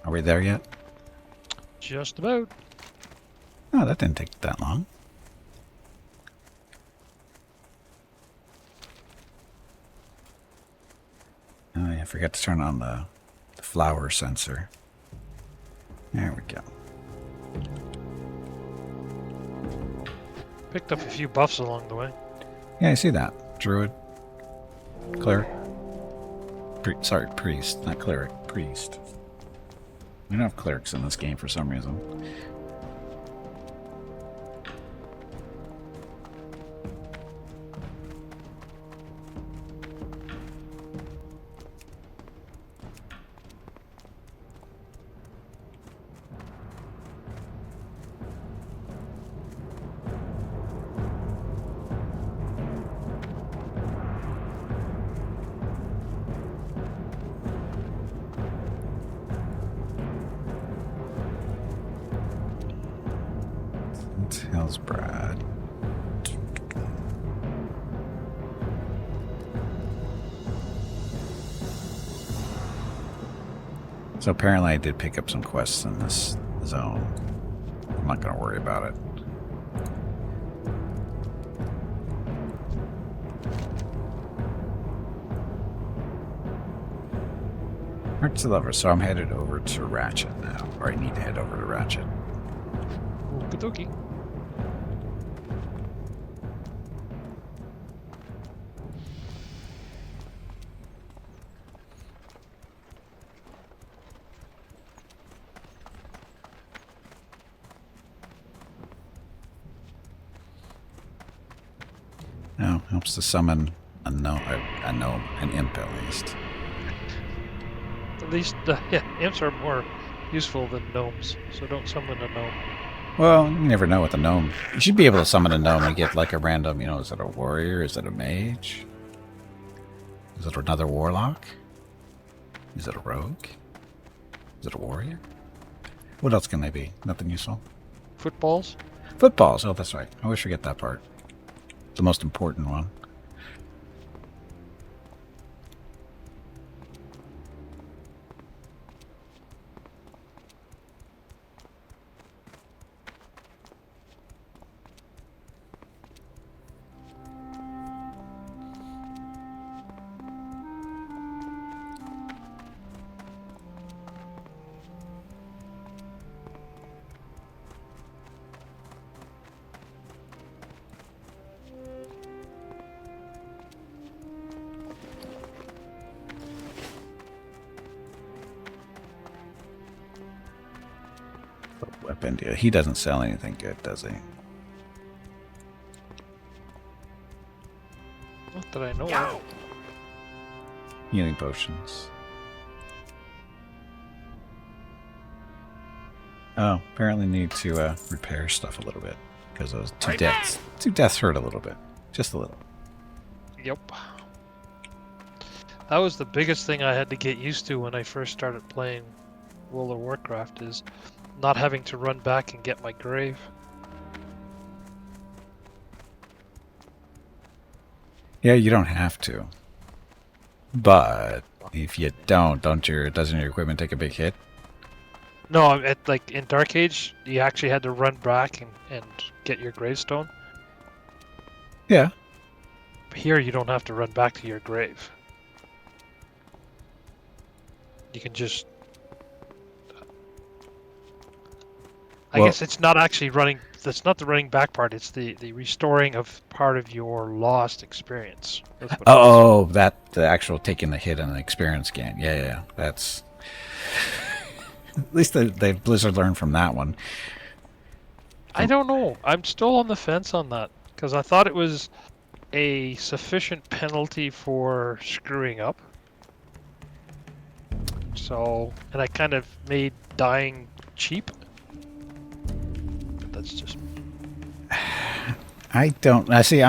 Are we there yet? Just about. Oh, that didn't take that long. Oh, yeah, I forgot to turn on the flower sensor. There we go. Picked up a few buffs along the way. Yeah, I see that. Druid. Cleric. Sorry, priest. Not cleric. Priest. We don't have clerics in this game for some reason. Hell's Brad. So apparently I did pick up some quests in this zone. I'm not going to worry about it. Hearts of Lover, so I'm headed over to Ratchet now. Or I need to head over to Ratchet. Okie dokie. No, helps to summon a gnome, an imp at least. At least, yeah, imps are more useful than gnomes, so don't summon a gnome. Well, you never know with a gnome. You should be able to summon a gnome and get like a random, is it a warrior? Is it a mage? Is it another warlock? Is it a rogue? Is it a warrior? What else can they be? Nothing useful? Footballs? Footballs. Oh, that's right. I always forget that part. The most important one. Weapon deal. He doesn't sell anything good, does he? Not that I know of. Healing potions. Oh, apparently need to repair stuff a little bit because those two deaths. Two deaths hurt a little bit, just a little. Yep. That was the biggest thing I had to get used to when I first started playing World of Warcraft, is not having to run back and get my grave. Yeah, you don't have to. But if you doesn't your equipment take a big hit? No, like in Dark Age, you actually had to run back and get your gravestone. Yeah. Here, you don't have to run back to your grave. You can just... I guess it's not actually running... That's not the running back part. It's the restoring of part of your lost experience. Oh, the actual taking the hit on the experience gain. Yeah. That's... At least they Blizzard learned from that one. I don't know. I'm still on the fence on that. Because I thought it was a sufficient penalty for screwing up. So... And I kind of made dying cheap. That's just... I don't... I see,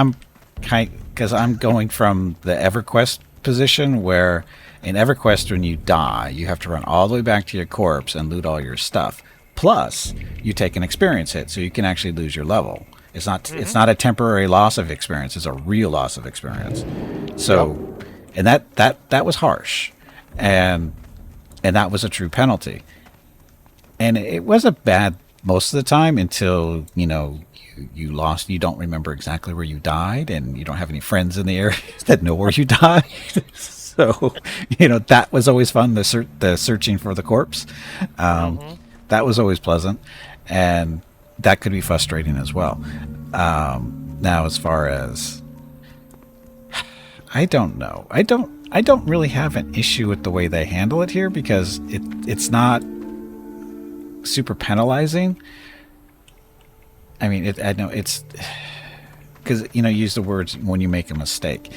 because I'm going from the EverQuest position where in EverQuest when you die, you have to run all the way back to your corpse and loot all your stuff. Plus, you take an experience hit, so you can actually lose your level. It's not it's not a temporary loss of experience, it's a real loss of experience. So, and that was harsh. And that was a true penalty. and it wasn't bad most of the time until you lost. You don't remember exactly where you died, and you don't have any friends in the area that know where you died. So that was always fun. The searching for the corpse, Mm-hmm. that was always pleasant, and that could be frustrating as well. Now, as far as I don't know, I don't really have an issue with the way they handle it here because it's not super penalizing. I mean, I know it's because use the words when you make a mistake,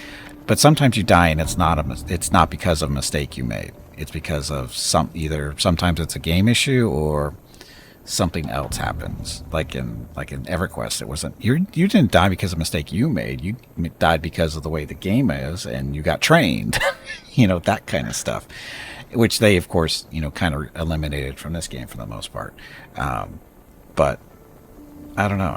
but sometimes you die and it's not because of a mistake you made. It's because of sometimes it's a game issue or something else happens. Like in EverQuest, it wasn't you didn't die because of a mistake you made. You died because of the way the game is, and you got trained. That kind of stuff, which they of course kind of eliminated from this game for the most part. But I don't know.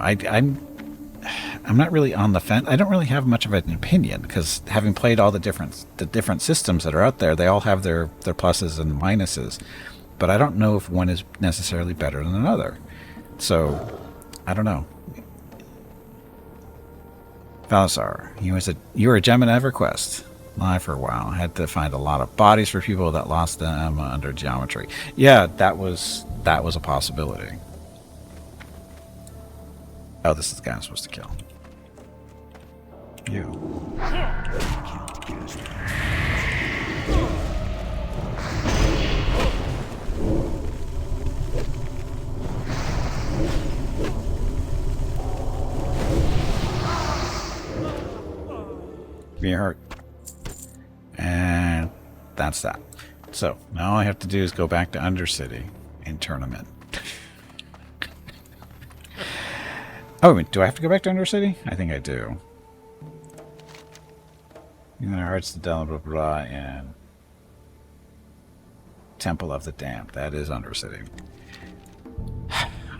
I'm not really on the fence. I don't really have much of an opinion because having played all the different systems that are out there, they all have their pluses and minuses. But I don't know if one is necessarily better than another. So I don't know. Valasar, you were a gem in EverQuest. Live for a while. I had to find a lot of bodies for people that lost them under geometry. Yeah, that was a possibility. Oh, this is the guy I'm supposed to kill. You. Give me a heart. And that's that. So now all I have to do is go back to Undercity and turn them in. Oh, do I have to go back to Undercity? I think I do. And then hearts to blah blah blah and Temple of the Damned. That is Undercity.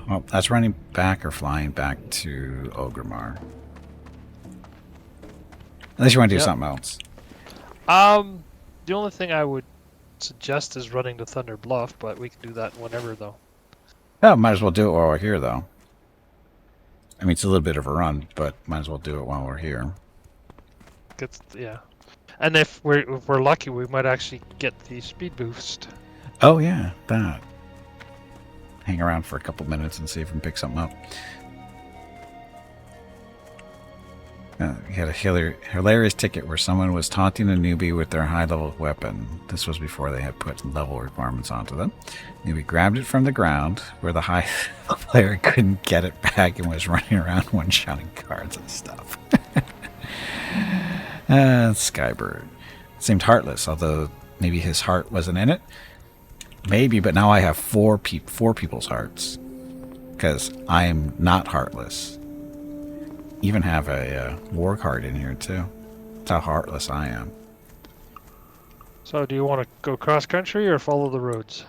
Well, that's running back or flying back to Ogrimmar. Unless you want to do something else. The only thing I would suggest is running to Thunder Bluff, but we can do that whenever, though. Oh, might as well do it while we're here, though. I mean, it's a little bit of a run, but might as well do it while we're here. Yeah. And if we're lucky, we might actually get the speed boost. Oh, yeah, that. Hang around for a couple minutes and see if we can pick something up. We had a hilarious ticket where someone was taunting a newbie with their high-level weapon. This was before they had put level requirements onto them. Newbie grabbed it from the ground where the high player couldn't get it back and was running around one-shotting cards and stuff. Skybird. Seemed heartless, although maybe his heart wasn't in it. Maybe, but now I have four people's hearts. Because I am not heartless. Even have a war card in here too. That's how heartless I am. So do you want to go cross country or follow the roads?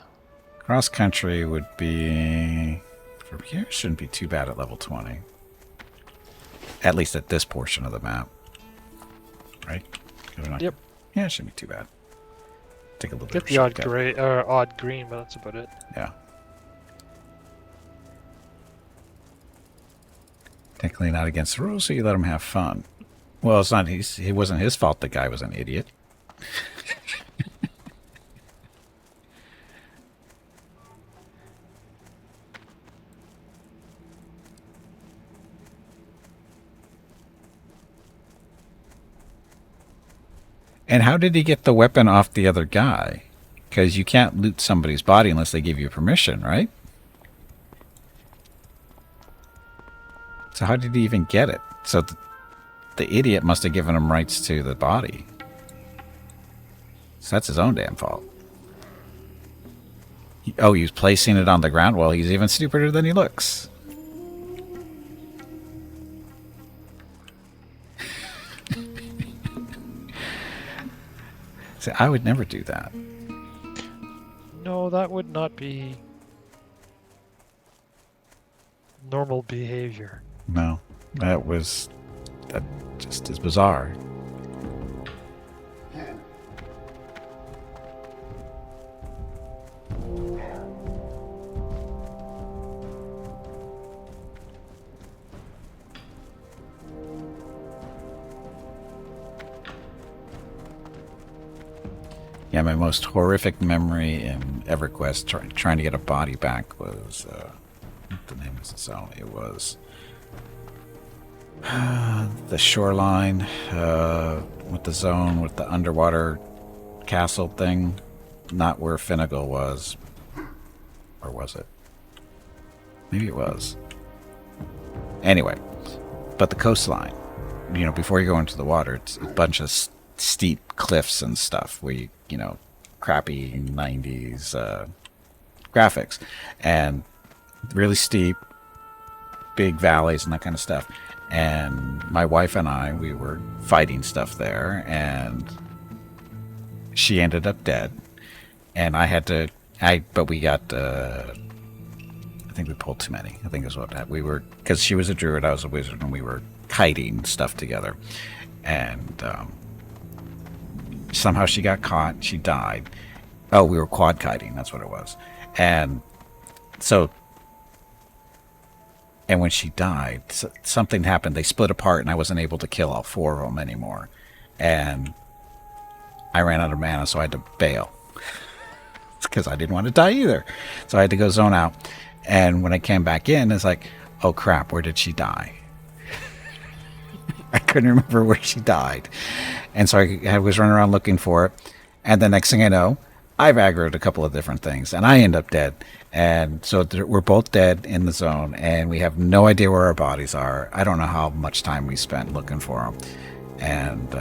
Cross country would be from here. Shouldn't be too bad at level 20. At least at this portion of the map, right? Yep. Yeah, it shouldn't be too bad. Take a little Get bit the of odd gray or odd green, but that's about it. Yeah. Technically not against the rules, so you let him have fun. Well, it's not. It wasn't his fault. The guy was an idiot. And how did he get the weapon off the other guy? Because you can't loot somebody's body unless they give you permission, right? So how did he even get it? So the idiot must have given him rights to the body. So that's his own damn fault. Oh, he's placing it on the ground? Well, he's even stupider than he looks. See, I would never do that. No, that would not be normal behavior. No, that just is bizarre. Yeah, my most horrific memory in EverQuest trying to get a body back was what the name of the zone? It was the shoreline with the zone with the underwater castle thing. Not where Finnegal was, or was it? Maybe it was. Anyway, but the coastline. You know, before you go into the water, it's a bunch of steep cliffs and stuff where you know, crappy 90s graphics and really steep, big valleys and that kind of stuff. And my wife and I, we were fighting stuff there, and she ended up dead. And I had to, but we got, I think we pulled too many. I think is what we were, because she was a druid, I was a wizard, and we were kiting stuff together. And somehow she got caught. She died. Oh, we were quad kiting. That's what it was. And so, and when she died, something happened. They split apart, and I wasn't able to kill all four of them anymore. And I ran out of mana, so I had to bail because I didn't want to die either. So I had to go zone out. And when I came back in, it's like, oh crap, where did she die? I couldn't remember where she died. And so I was running around looking for it. And the next thing I know, I've aggroed a couple of different things, and I end up dead. And so we're both dead in the zone, and we have no idea where our bodies are. I don't know how much time we spent looking for them. And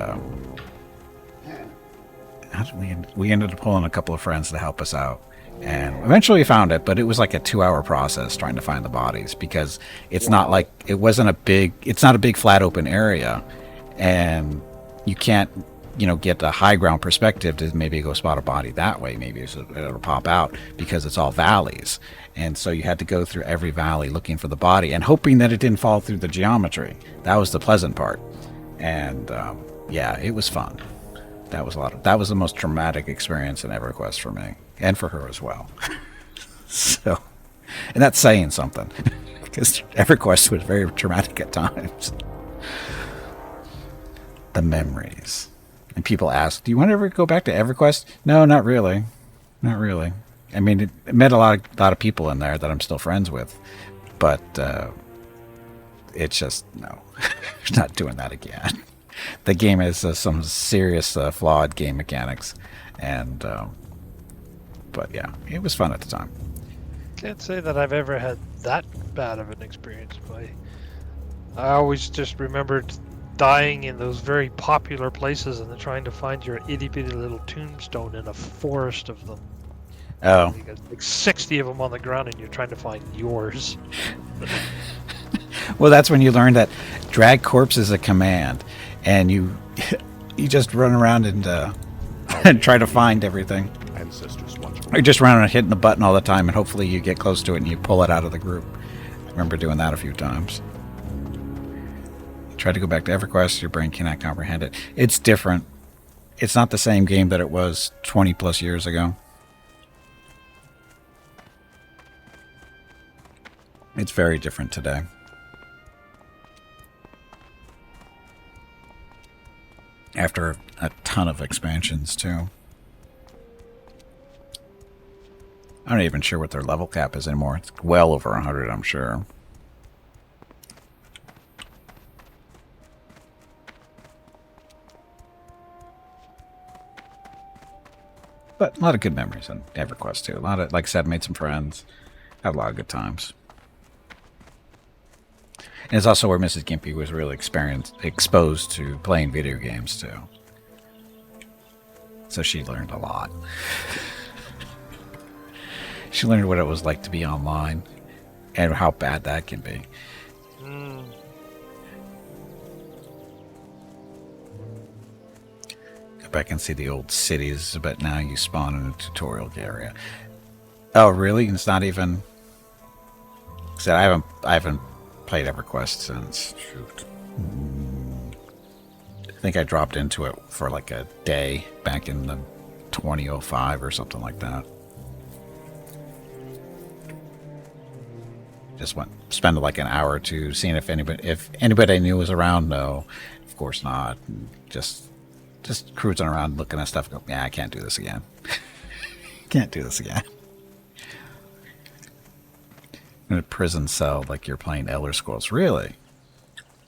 how did we ended up pulling a couple of friends to help us out. And eventually we found it, but it was like a 2-hour process trying to find the bodies, because it's not like, it's not a big flat open area, and you can't, you know, get a high ground perspective to maybe go spot a body that way. Maybe it'll pop out, because it's all valleys. And so you had to go through every valley looking for the body and hoping that it didn't fall through the geometry. That was the pleasant part. And yeah, it was fun. That was the most traumatic experience in EverQuest for me, and for her as well. So, and that's saying something, because EverQuest was very traumatic at times. The memories. And people ask, do you want to ever go back to EverQuest? No, not really. Not really. I mean, it met a lot of people in there that I'm still friends with, but it's just, no, not doing that again. The game has some serious flawed game mechanics, and but yeah, it was fun at the time. Can't say that I've ever had that bad of an experience. I always just remembered dying in those very popular places and then trying to find your itty bitty little tombstone in a forest of them. Oh, You got like 60 of them on the ground, and you're trying to find yours. well, that's when you learn that drag corpse is a command, and you just run around and and try to find everything. Ancestors watch. Or just run around hitting the button all the time, and hopefully you get close to it and you pull it out of the group. I remember doing that a few times. You try to go back to EverQuest, your brain cannot comprehend it. It's different. It's not the same game that it was 20 plus years ago. It's very different today. After a ton of expansions, too. I'm not even sure what their level cap is anymore. It's well over 100, I'm sure. But a lot of good memories on EverQuest, too. A lot of, like I said, made some friends. Had a lot of good times. And it's also where Mrs. Gimpy was really exposed to playing video games, too. So she learned a lot. She learned what it was like to be online and how bad that can be. Go back and see the old cities, but now you spawn in a tutorial area. Oh, really? It's not even... I haven't played EverQuest since... Shoot. I think I dropped into it for like a day back in the 2005 or something like that. Just spend like an hour or two seeing if anybody I knew was around. No, of course not. Just just cruising around looking at stuff. Go, yeah, I can't do this again. Can't do this again. In a prison cell, like you're playing Elder Scrolls. Really?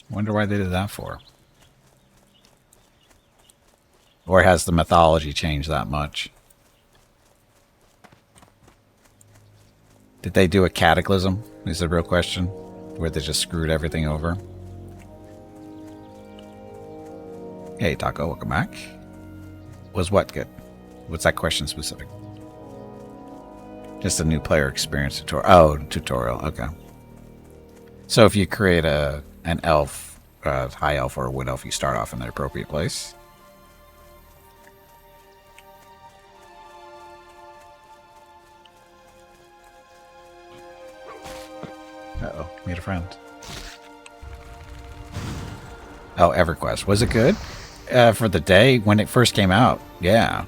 Wonder why they did that for. Or has the mythology changed that much? Did they do a cataclysm? Is the real question. Where they just screwed everything over? Hey, Taco, welcome back. Was what good? What's that question specific? Just a new player experience tutorial. Oh, tutorial. Okay. So if you create an elf, high elf or a wood elf, you start off in the appropriate place. Uh-oh, made a friend. Oh, EverQuest. Was it good? For the day when it first came out, yeah.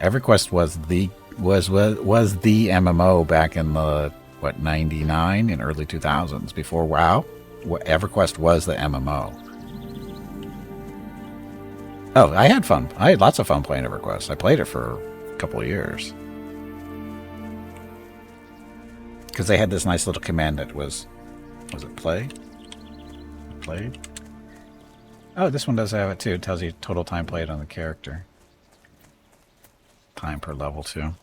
EverQuest was the MMO back in the 99 and early 2000s before WoW. EverQuest was the MMO. Oh, I had fun. I had lots of fun playing EverQuest. I played it for a couple of years. Because they had this nice little command that was it play? Played? Oh, this one does have it too. It tells you total time played on the character. Time per level too.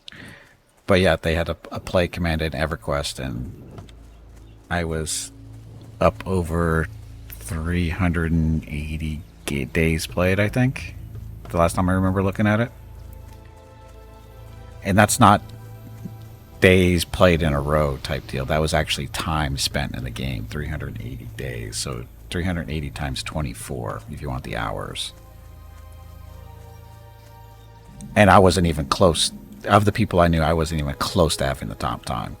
But yeah, they had a play command in EverQuest, and I was up over 380 days played, I think. The last time I remember looking at it. And that's not days played in a row type deal. That was actually time spent in the game, 380 days. So 380 times 24 if you want the hours. And I wasn't even close. Of the people I knew, I wasn't even close to having the top time.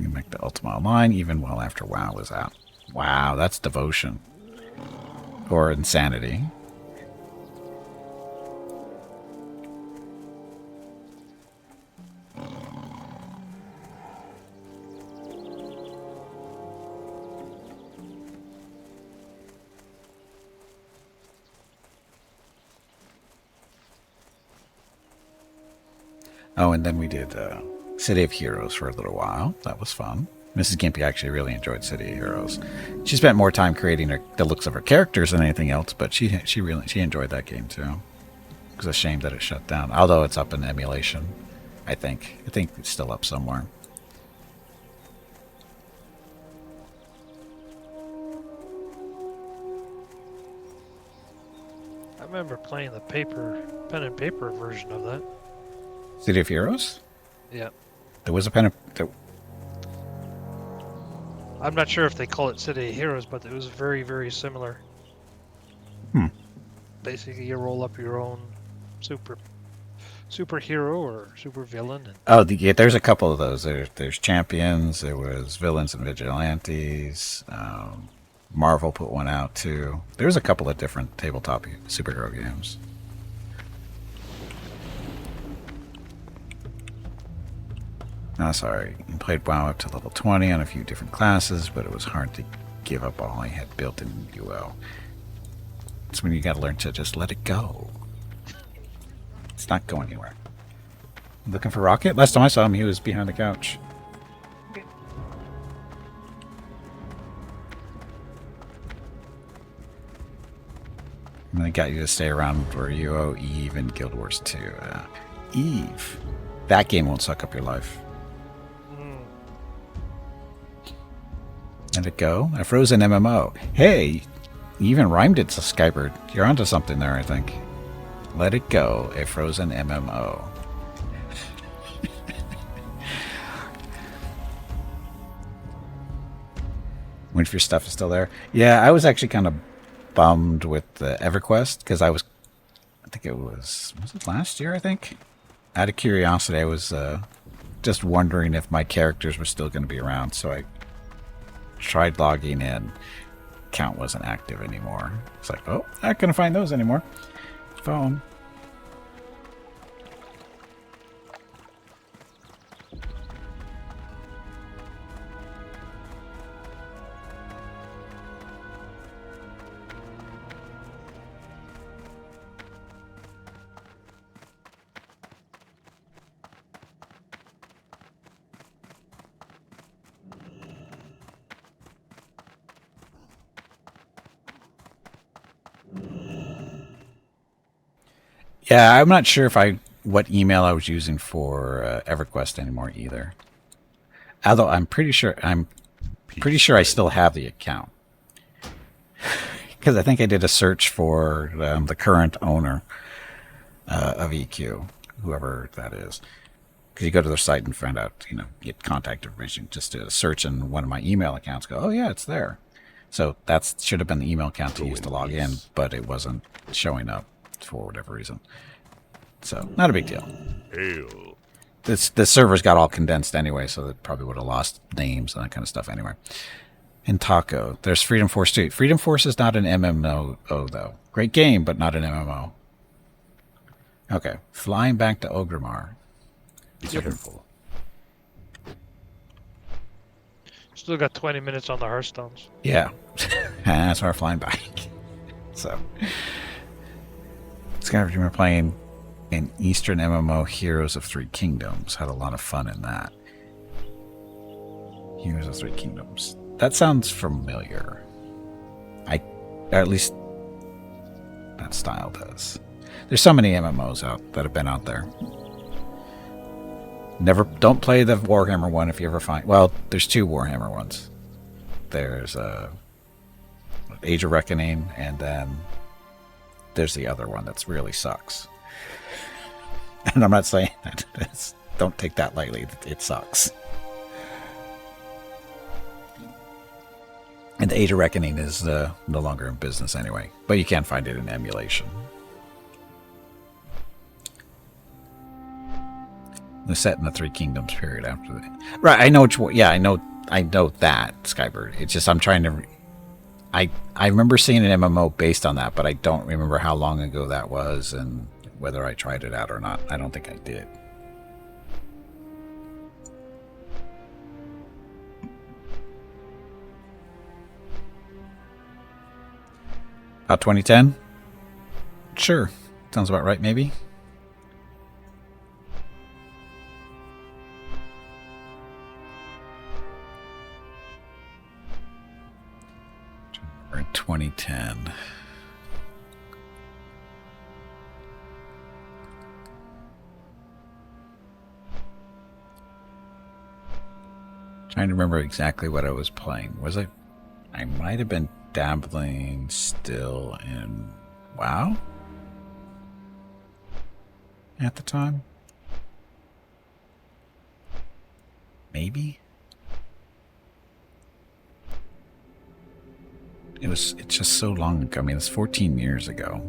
You make the Ultima Online even well after WoW was out. Wow, that's devotion. Or insanity. Oh, and then we did City of Heroes for a little while. That was fun. Mrs. Gimpy actually really enjoyed City of Heroes. She spent more time creating the looks of her characters than anything else, but she enjoyed that game too. It was a shame that it shut down. Although it's up in emulation, I think. I think it's still up somewhere. I remember playing the pen and paper version of that. City of Heroes? Yeah. There was a pen and... I'm not sure if they call it City of Heroes, but it was very, very similar. Basically, you roll up your own superhero or super villain. And oh, yeah, there's a couple of those. There's Champions. There was Villains and Vigilantes. Marvel put one out too. There's a couple of different tabletop superhero games. No, sorry. I played WoW up to level 20 on a few different classes, but it was hard to give up all I had built in UL. It's when you gotta learn to just let it go. It's not going anywhere. Looking for Rocket? Last time I saw him, he was behind the couch. And I got you to stay around for UO, Eve, and Guild Wars 2. Eve. That game won't suck up your life. Let it go. A frozen MMO. Hey, you even rhymed it to Skybird. You're onto something there, I think. Let it go. A frozen MMO. Wait if your stuff is still there. Yeah, I was actually kind of bummed with the EverQuest because I think it was it last year, I think? Out of curiosity, I was just wondering if my characters were still going to be around, so I tried logging in. Account wasn't active anymore. It's like, oh, not going to find those anymore. Phone. Yeah, I'm not sure if what email I was using for EverQuest anymore either. Although I'm pretty sure I still have the account because I think I did a search for the current owner of EQ, whoever that is. Because you go to their site and find out, get contact information. Just do a search in one of my email accounts. Go, oh yeah, it's there. So that should have been the email account to use to log in, but it wasn't showing up for whatever reason. So not a big deal. Hail. The servers got all condensed anyway, so they probably would have lost names and that kind of stuff anyway. In Taco, there's Freedom Force 2. Freedom Force is not an MMO, though. Great game, but not an MMO. Okay, flying back to Ogrimmar. Be careful. Still got 20 minutes on the Hearthstones. Yeah, that's why we're flying back. So, it's kind of remember playing in Eastern MMO Heroes of Three Kingdoms. Had a lot of fun in that. Heroes of Three Kingdoms. That sounds familiar. Or at least that style does. There's so many MMOs out that have been out there. Don't play the Warhammer one if you ever find. Well, there's two Warhammer ones. There's Age of Reckoning, and then there's the other one that's really sucks. And I'm not saying that. Don't take that lightly. It sucks. And the Age of Reckoning is no longer in business anyway, but you can find it in emulation. It's set in the Three Kingdoms period after that. Right, I know which one. Yeah, I know that, Skybird. It's just I'm trying to... I remember seeing an MMO based on that, but I don't remember how long ago that was and whether I tried it out or not. I don't think I did. About 2010? Sure. Sounds about right, maybe. In 2010. Trying to remember exactly what I was playing. I might have been dabbling still in WoW at the time. Maybe. It's just so long ago. I mean, it's 14 years ago.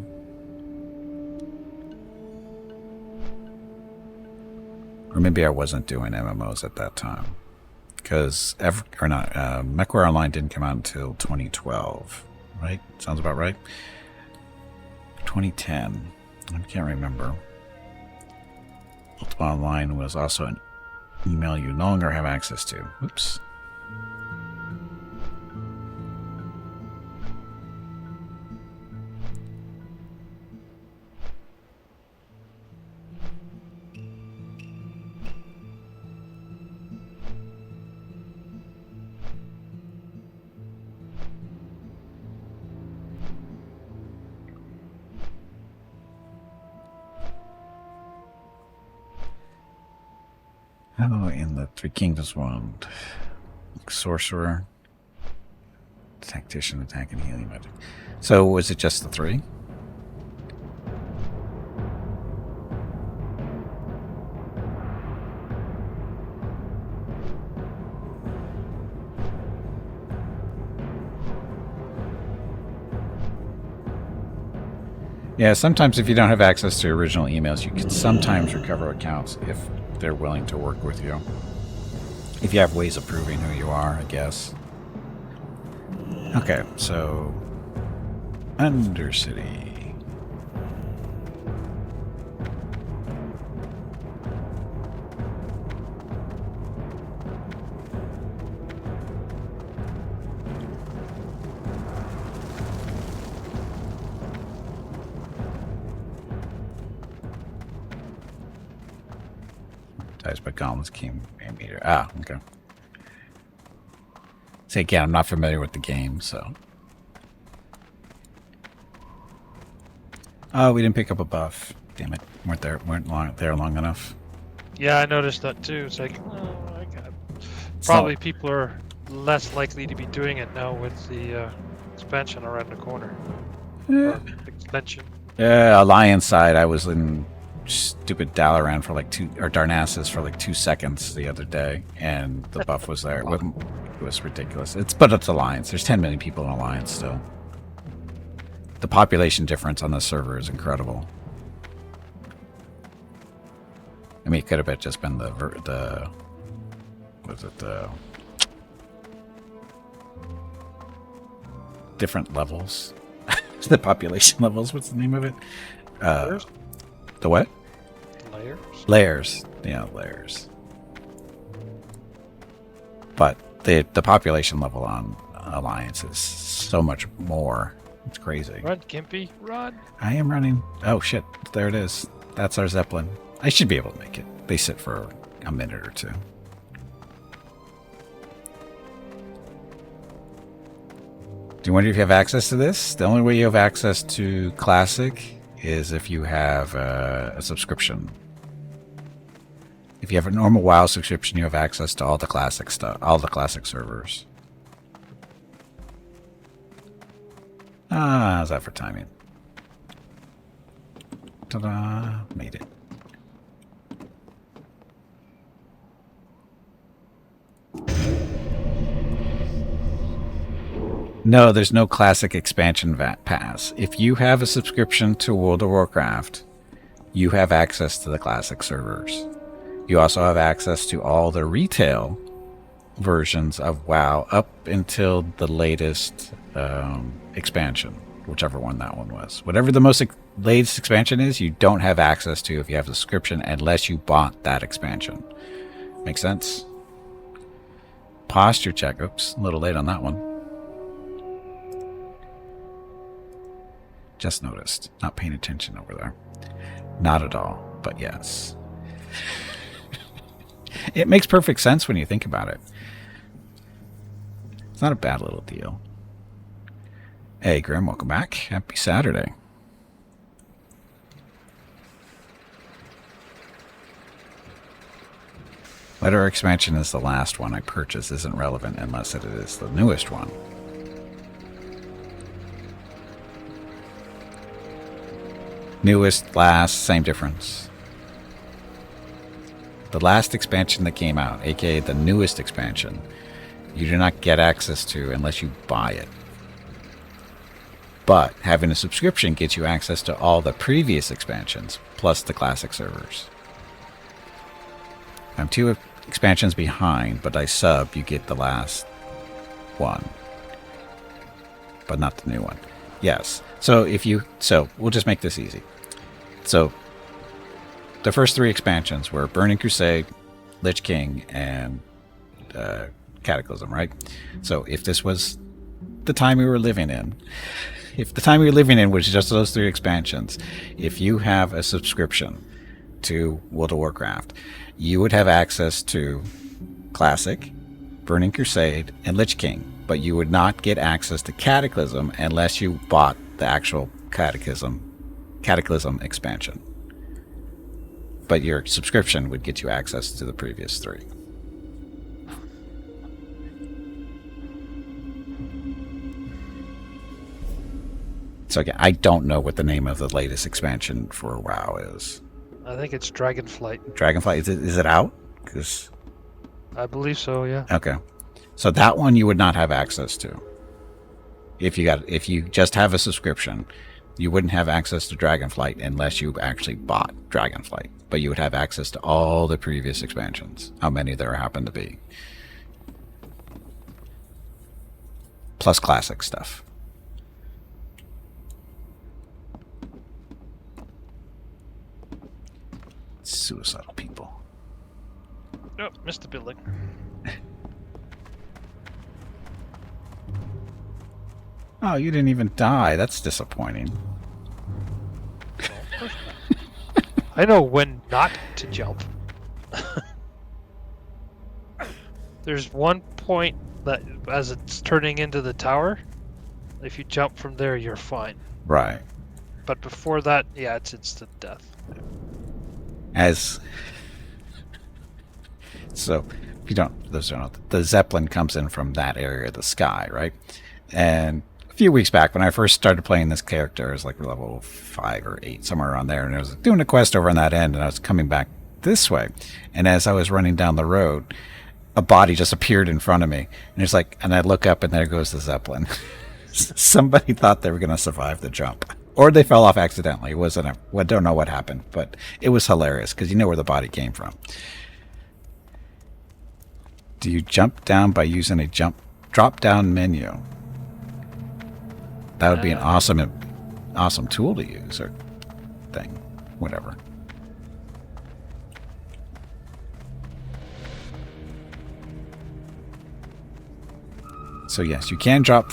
Or maybe I wasn't doing MMOs at that time. Because MechWarrior Online didn't come out until 2012, right? Sounds about right. 2010. I can't remember. Ultima Online was also an email you no longer have access to. Oops. Oh, in the Three Kingdoms one, sorcerer, tactician, attack, and healing magic. So was it just the three? Yeah, sometimes if you don't have access to original emails, you can sometimes recover accounts if they're willing to work with you. If you have ways of proving who you are, I guess. Okay, so Undercity. But Goblins King Meter. Ah, okay. So again, I'm not familiar with the game, so. Oh, we didn't pick up a buff. Damn it. Weren't there long enough. Yeah, I noticed that too. It's like, oh my god. It's Probably not- people are less likely to be doing it now with the expansion around the corner. Or extension. Yeah, Alliance side, I was in stupid Dalaran for like Darnassus for like 2 seconds the other day, and the buff was there. It was ridiculous. But it's Alliance. There's 10 million people in Alliance still. The population difference on the server is incredible. I mean, it could have just been the different levels. The population levels. What's the name of it? Layers? The what? Layers? Layers. Yeah, layers. But the population level on Alliance is so much more. It's crazy. Run, Gimpy, run! I am running. Oh shit! There it is. That's our Zeppelin. I should be able to make it. They sit for a minute or two. Do you wonder if you have access to this? The only way you have access to Classic is if you have a subscription. If you have a normal WoW subscription, you have access to all the Classic stuff, all the Classic servers. How's that for timing? Ta-da! Made it. No, there's no Classic expansion pass. If you have a subscription to World of Warcraft, you have access to the Classic servers. You also have access to all the retail versions of WoW up until the latest expansion, whichever one that one was. Whatever the latest expansion is, you don't have access to if you have a subscription unless you bought that expansion. Make sense? Posture check. Oops, a little late on that one. Just noticed. Not paying attention over there. Not at all, but yes. It makes perfect sense when you think about it. It's not a bad little deal. Hey, Grim, welcome back. Happy Saturday. Whether expansion is the last one I purchased isn't relevant unless it is the newest one. Newest, last, same difference. The last expansion that came out, aka the newest expansion, you do not get access to unless you buy it. But having a subscription gets you access to all the previous expansions, plus the Classic servers. I'm 2 expansions behind, but I sub, you get the last one. But not the new one. Yes. So we'll just make this easy. So the first 3 expansions were Burning Crusade, Lich King, and Cataclysm, right? So if this was the time we were living in, if the time we were living in was just those 3 expansions, if you have a subscription to World of Warcraft, you would have access to Classic, Burning Crusade, and Lich King, but you would not get access to Cataclysm unless you bought the actual Cataclysm expansion. But your subscription would get you access to the previous 3. So again, I don't know what the name of the latest expansion for WoW is. I think it's Dragonflight. Dragonflight, is it out? 'Cause I believe so, yeah. okay, so that one you would not have access to. If you just have a subscription, you wouldn't have access to Dragonflight unless you actually bought Dragonflight. But you would have access to all the previous expansions, how many there happen to be. Plus Classic stuff. Suicidal people. Oh, missed the building. Oh, you didn't even die. That's disappointing. I know when not to jump. There's one point that, as it's turning into the tower, if you jump from there, you're fine. Right. But before that, yeah, it's instant death. As so, if you don't, those don't know, the Zeppelin comes in from that area of the sky, right? And a few weeks back, when I first started playing this character, it was like level 5 or 8, somewhere around there, and I was doing a quest over on that end, and I was coming back this way. And as I was running down the road, a body just appeared in front of me, and it's like, and I look up, and there goes the Zeppelin. Somebody thought they were going to survive the jump, or they fell off accidentally. It wasn't I don't know what happened, but it was hilarious because you know where the body came from. Do you jump down by using a drop down menu? That would be an awesome tool to use, or thing, whatever. So yes, you can jump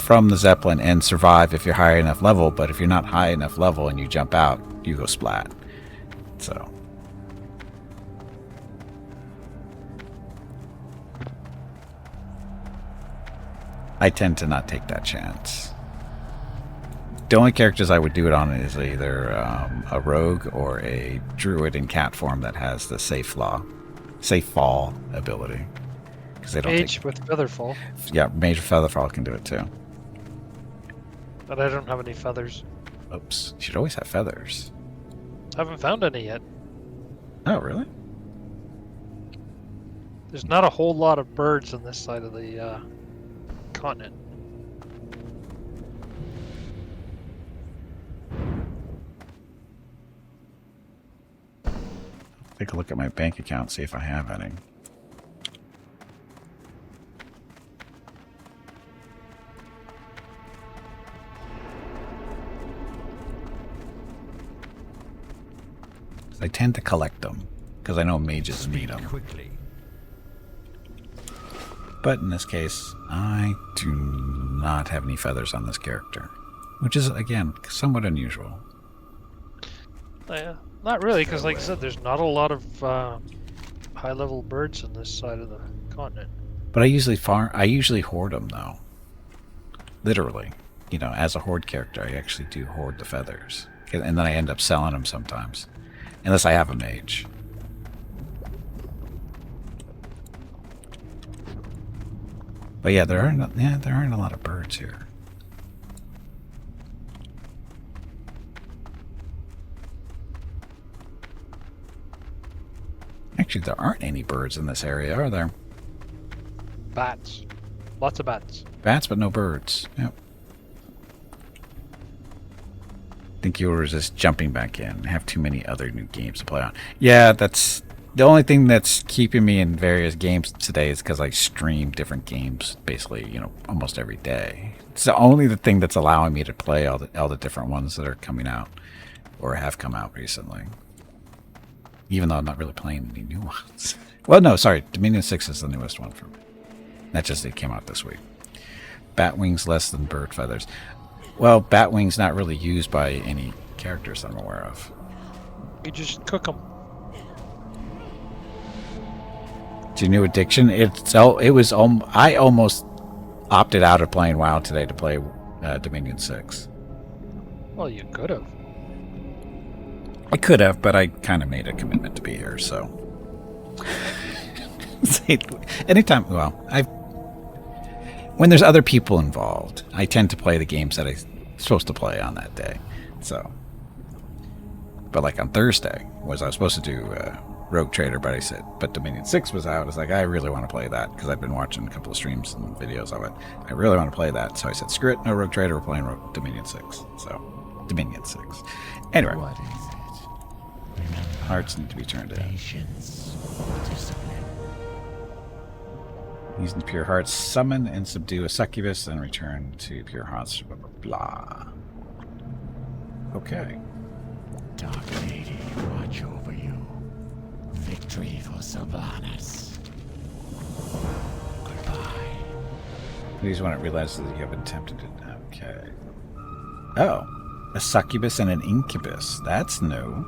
from the Zeppelin and survive if you're high enough level, but if you're not high enough level and you jump out, you go splat. So I tend to not take that chance. The only characters I would do it on is either a rogue or a druid in cat form that has the safe fall ability. Because they don't Mage with Featherfall. Yeah, Mage with Featherfall can do it too. But I don't have any feathers. Oops, you should always have feathers. Haven't found any yet. Oh, really? There's not a whole lot of birds on this side of the continent. Take a look at my bank account, see if I have any. I tend to collect them because I know mages need them. Quickly. But in this case, I do not have any feathers on this character, which is, again, somewhat unusual. Yeah, not really, because like I said, there's not a lot of high-level birds on this side of the continent. But I usually hoard them, though. Literally. You know, as a horde character, I actually do hoard the feathers. And then I end up selling them sometimes. Unless I have a mage. But yeah, there aren't a lot of birds here. Actually, there aren't any birds in this area, are there? Bats. Lots of bats. Bats, but no birds. Yep. I think you were just jumping back in. Have too many other new games to play on. Yeah, that's the only thing that's keeping me in various games today is because I stream different games basically, you know, almost every day. It's the only thing that's allowing me to play all the different ones that are coming out or have come out recently. Even though I'm not really playing any new ones. Well, no, sorry. Dominion 6 is the newest one for me. It came out this week. Bat wings less than bird feathers. Well, bat wings not really used by any characters I'm aware of. You just cook them. It's your new addiction. I almost opted out of playing WoW today to play Dominion 6. Well, you could have. I could have, but I kind of made a commitment to be here, so. Anytime, when there's other people involved, I tend to play the games that I'm supposed to play on that day. So, but like on Thursday, I was supposed to do Rogue Trader, but Dominion 6 was out. I was like, I really want to play that because I've been watching a couple of streams and videos of it. I really want to play that, so I said, screw it, no Rogue Trader, we're playing Dominion 6. So, Dominion 6. Anyway. What is it? Remember, Hearts need to be turned in. patience, discipline. Using Pure Hearts, summon and subdue a succubus and return to Pure Hearts, blah, blah, blah. Okay. Dark Lady, watch over you. Victory for Sylvanas. Goodbye. Please when it realizes that you have been tempted to... Okay. Oh. A succubus and an incubus. That's new.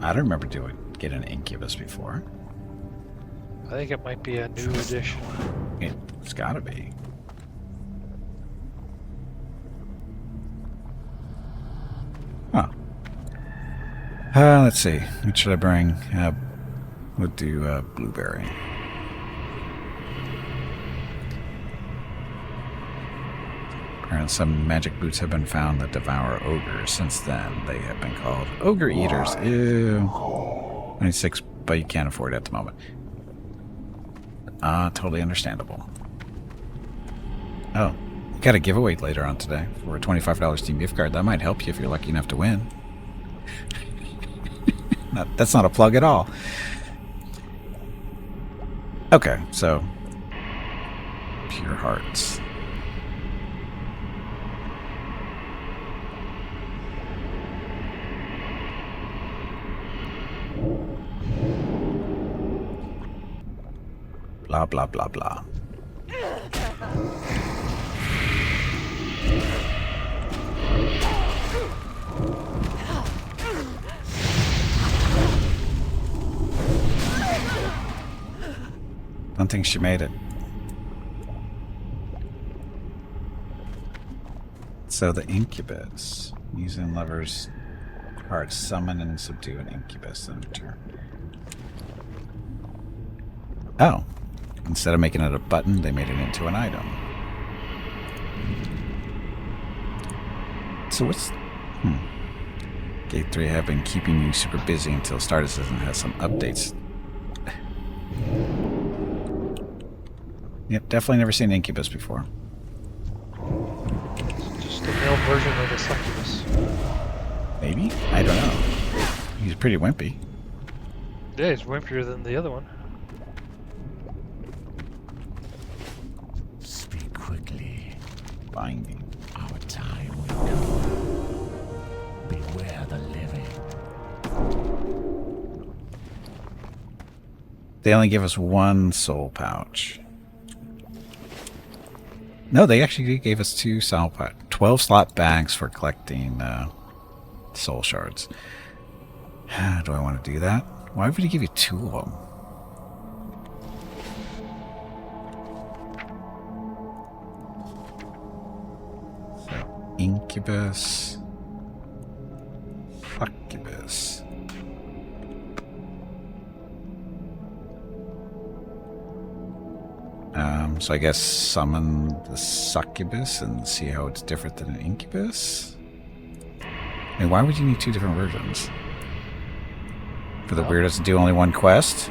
I don't remember getting an incubus before. I think it might be a new addition. It's gotta be. Let's see. What should I bring? We'll do blueberry. Apparently some magic boots have been found that devour ogres. Since then, they have been called ogre eaters. Ew. 26, but you can't afford it at the moment. Totally understandable. Oh, you got a giveaway later on today for a $25 Steam gift card. That might help you if you're lucky enough to win. That's not a plug at all. Okay, so pure hearts. Blah, blah, blah, blah. Don't think she made it. So the incubus. Using lover's heart, summon and subdue an incubus in a turn. Oh. Instead of making it a button, they made it into an item. So what's... Gate 3 have been keeping you super busy until Stardust Citizen has some updates. Yep, definitely never seen Incubus before. It's just a male version of the succubus. Maybe? I don't know. He's pretty wimpy. Yeah, he's wimpier than the other one. Speak quickly. Binding. Our time will come. Beware the living. They only give us one soul pouch. No, they actually gave us 2 soul pouch. 12 slot bags for collecting soul shards. Do I want to do that? Why would he give you 2 of them? So, Incubus. Succubus. So I guess summon the succubus and see how it's different than an incubus? I mean, why would you need 2 different versions? For the weirdos to do only one quest?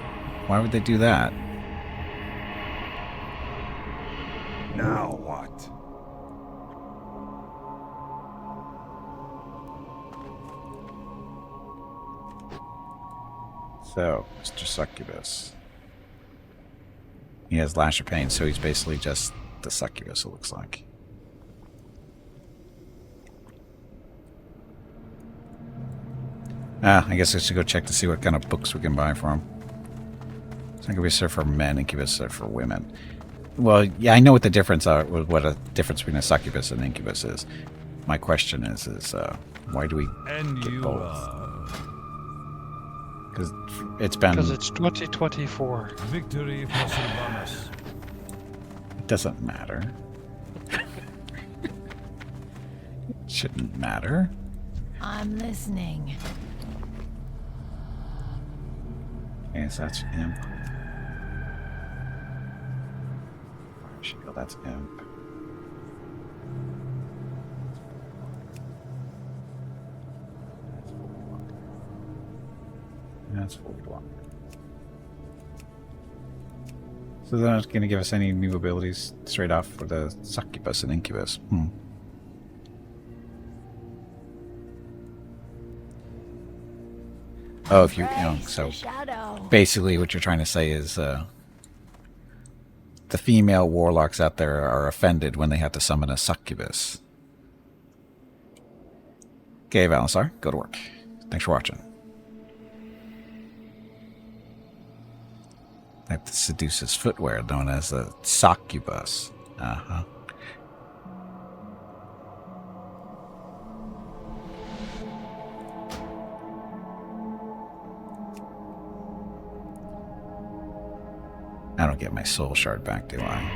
Why would they do that? Now what? So, Mr. Succubus. He has Lash of Pain, so he's basically just the succubus, it looks like. I guess I should go check to see what kind of books we can buy for him. Succubus are for men, incubus are for women. Well, yeah, I know what the difference are, what a difference between a succubus and incubus is. My question is why do we get both? Because it's been... Because it's 2024. Victory for Sylvanas. It doesn't matter. It shouldn't matter. I'm listening. Okay, so that's imp. Shield, that's imp. That's full block. So they're not going to give us any new abilities straight off for the succubus and incubus. Oh, if you know, so basically what you're trying to say is the female warlocks out there are offended when they have to summon a succubus. Okay, Valenssar, go to work. Thanks for watching. I have to seduce his footwear, known as a succubus. Uh-huh. I don't get my soul shard back, do I?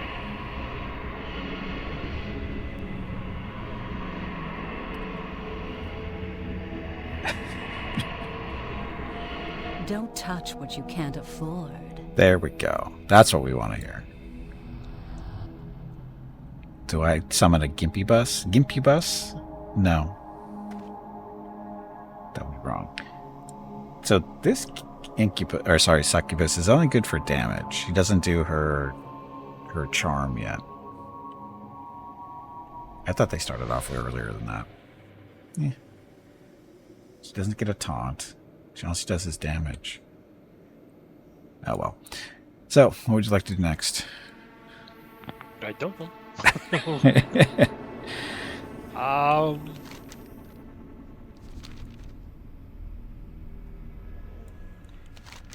Don't touch what you can't afford. There we go. That's what we want to hear. Do I summon a Gimpy Bus? Gimpy Bus? No. That would be wrong. So this succubus is only good for damage. She doesn't do her charm yet. I thought they started off way earlier than that. Yeah. She doesn't get a taunt. She also does his damage. Oh well. So, what would you like to do next? I don't know.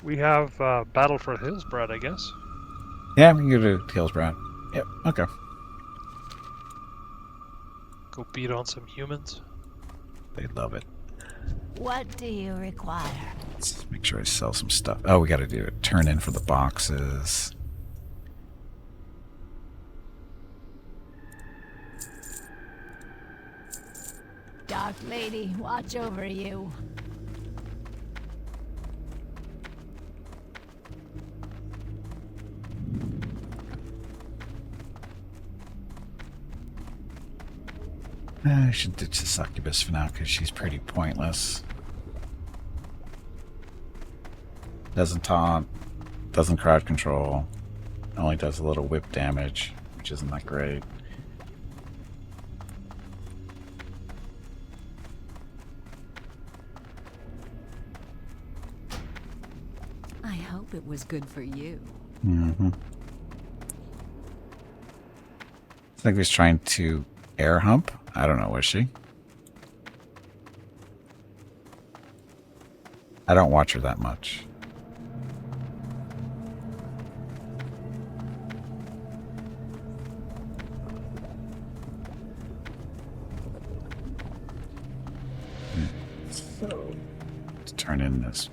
We have Battle for Hillsbrad, I guess. Yeah, we can go to Hillsbrad. Yep, okay. Go beat on some humans. They love it. What do you require? Let's make sure I sell some stuff. Oh, we gotta do it. Turn in for the boxes. Dark Lady, watch over you. I should ditch the succubus for now because she's pretty pointless. Doesn't taunt, doesn't crowd control, only does a little whip damage, which isn't that great. I hope it was good for you. Mm-hmm. I think he's trying to air hump. I don't know, was she? I don't watch her that much. So, let's turn in this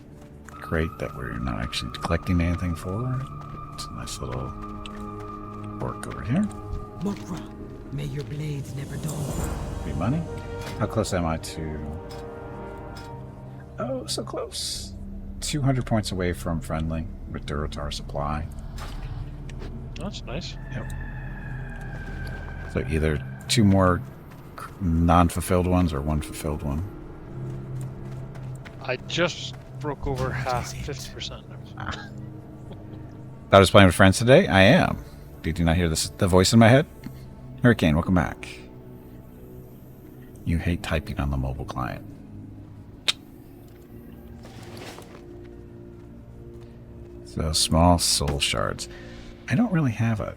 crate that we're not actually collecting anything for. It's a nice little work over here. Mokra, may your blades never dull. Free money. How close am I to... Oh, so close. 200 points away from friendly with Duratar supply. That's nice. Yep. So either 2 more non-fulfilled ones or 1 fulfilled one. I just broke over half, 50% now. Thought I was playing with friends today? I am. Did you not hear the voice in my head? Hurricane, welcome back. You hate typing on the mobile client. So, small soul shards. I don't really have a...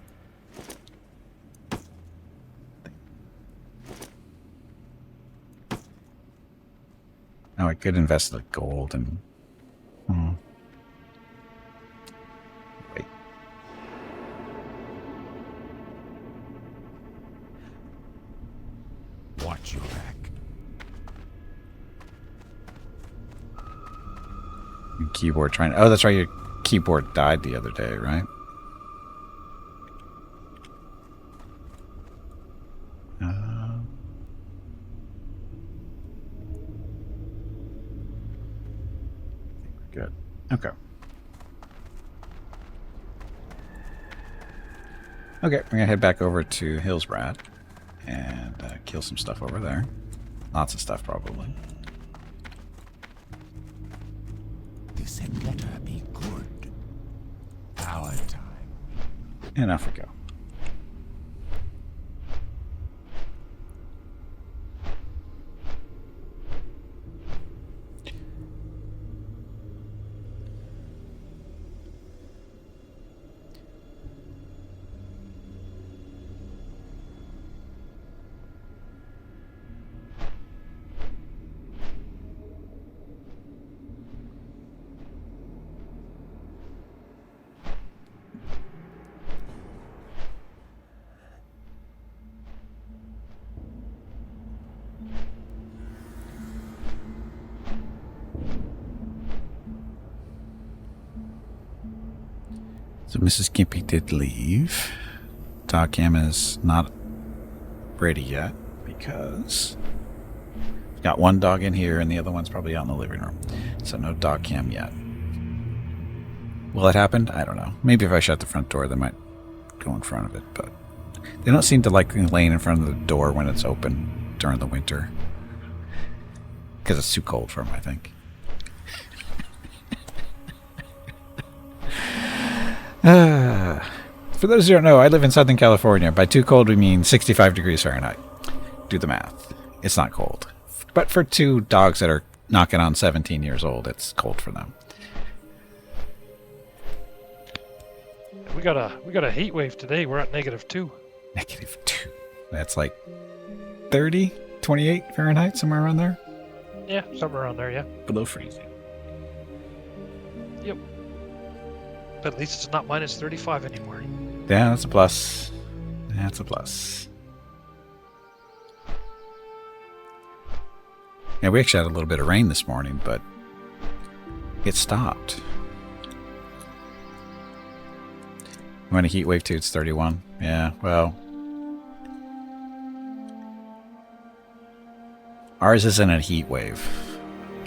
Oh, I could invest the gold and... Wait. Watch your back. Your keyboard trying... Oh, that's right, your keyboard died the other day, right? Good. Okay. Okay, we're gonna head back over to Hillsbrad and kill some stuff over there. Lots of stuff, probably. This had better be good. Our time. And off we go. So Mrs. Gimpy did leave. Dog cam is not ready yet because we've got one dog in here and the other one's probably out in the living room. So no dog cam yet. Will it happen? I don't know. Maybe if I shut the front door, they might go in front of it, but they don't seem to like laying in front of the door when it's open during the winter. Because it's too cold for them, I think. For those who don't know, I live in Southern California. By too cold, we mean 65 degrees Fahrenheit. Do the math. It's not cold. But for two dogs that are knocking on 17 years old, it's cold for them. We got a heat wave today. We're at -2. -2. That's like 30, 28 Fahrenheit, somewhere around there. Yeah, somewhere around there. Yeah. Below freezing. Yep. But at least it's not -35 anymore. Yeah, that's a plus. That's a plus. Yeah, we actually had a little bit of rain this morning, but it stopped. When a heat wave too, it's 31. Yeah, well. Ours isn't a heat wave.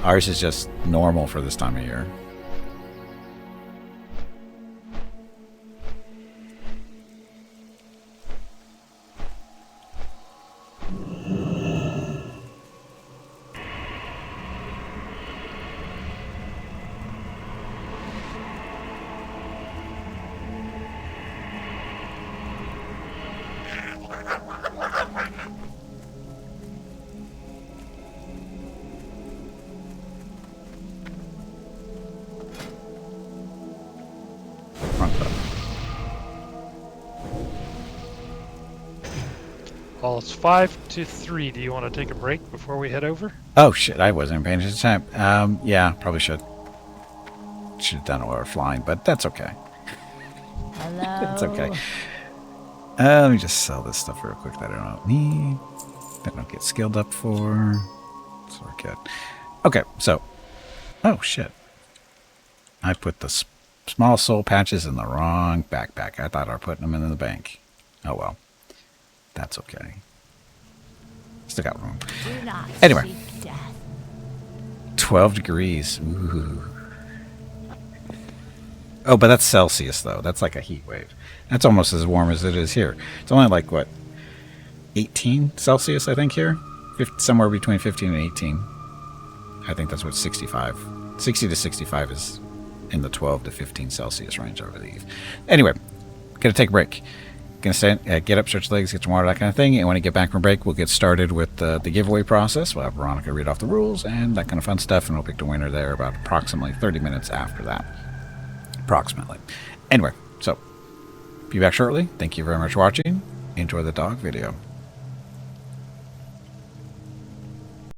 Ours is just normal for this time of year. Well, it's 5 to 3. Do you want to take a break before we head over? Oh shit, I wasn't paying attention to time. Yeah, probably should. Should have done it while we were flying, but that's okay. Hello. It's okay. Let me just sell this stuff real quick that I don't need. That I don't get skilled up for. So we're good. Okay, so. Oh shit. I put the small soul patches in the wrong backpack. I thought I was putting them in the bank. Oh well. That's okay. Still got room. Do not Anyway. seek death. 12 degrees. Ooh. Oh, but that's Celsius, though. That's like a heat wave. That's almost as warm as it is here. It's only like, what, 18 Celsius, I think, here? Somewhere between 15 and 18. I think that's what 65. 60 to 65 is in the 12 to 15 Celsius range, I believe. Anyway, gonna take a break. Gonna stand, get up, stretch legs, get some water, that kind of thing. And when I get back from break, we'll get started with the giveaway process. We'll have Veronica read off the rules and that kind of fun stuff, and we'll pick the winner there about approximately 30 minutes after that. Approximately. Anyway, so be back shortly. Thank you very much for watching. Enjoy the dog video.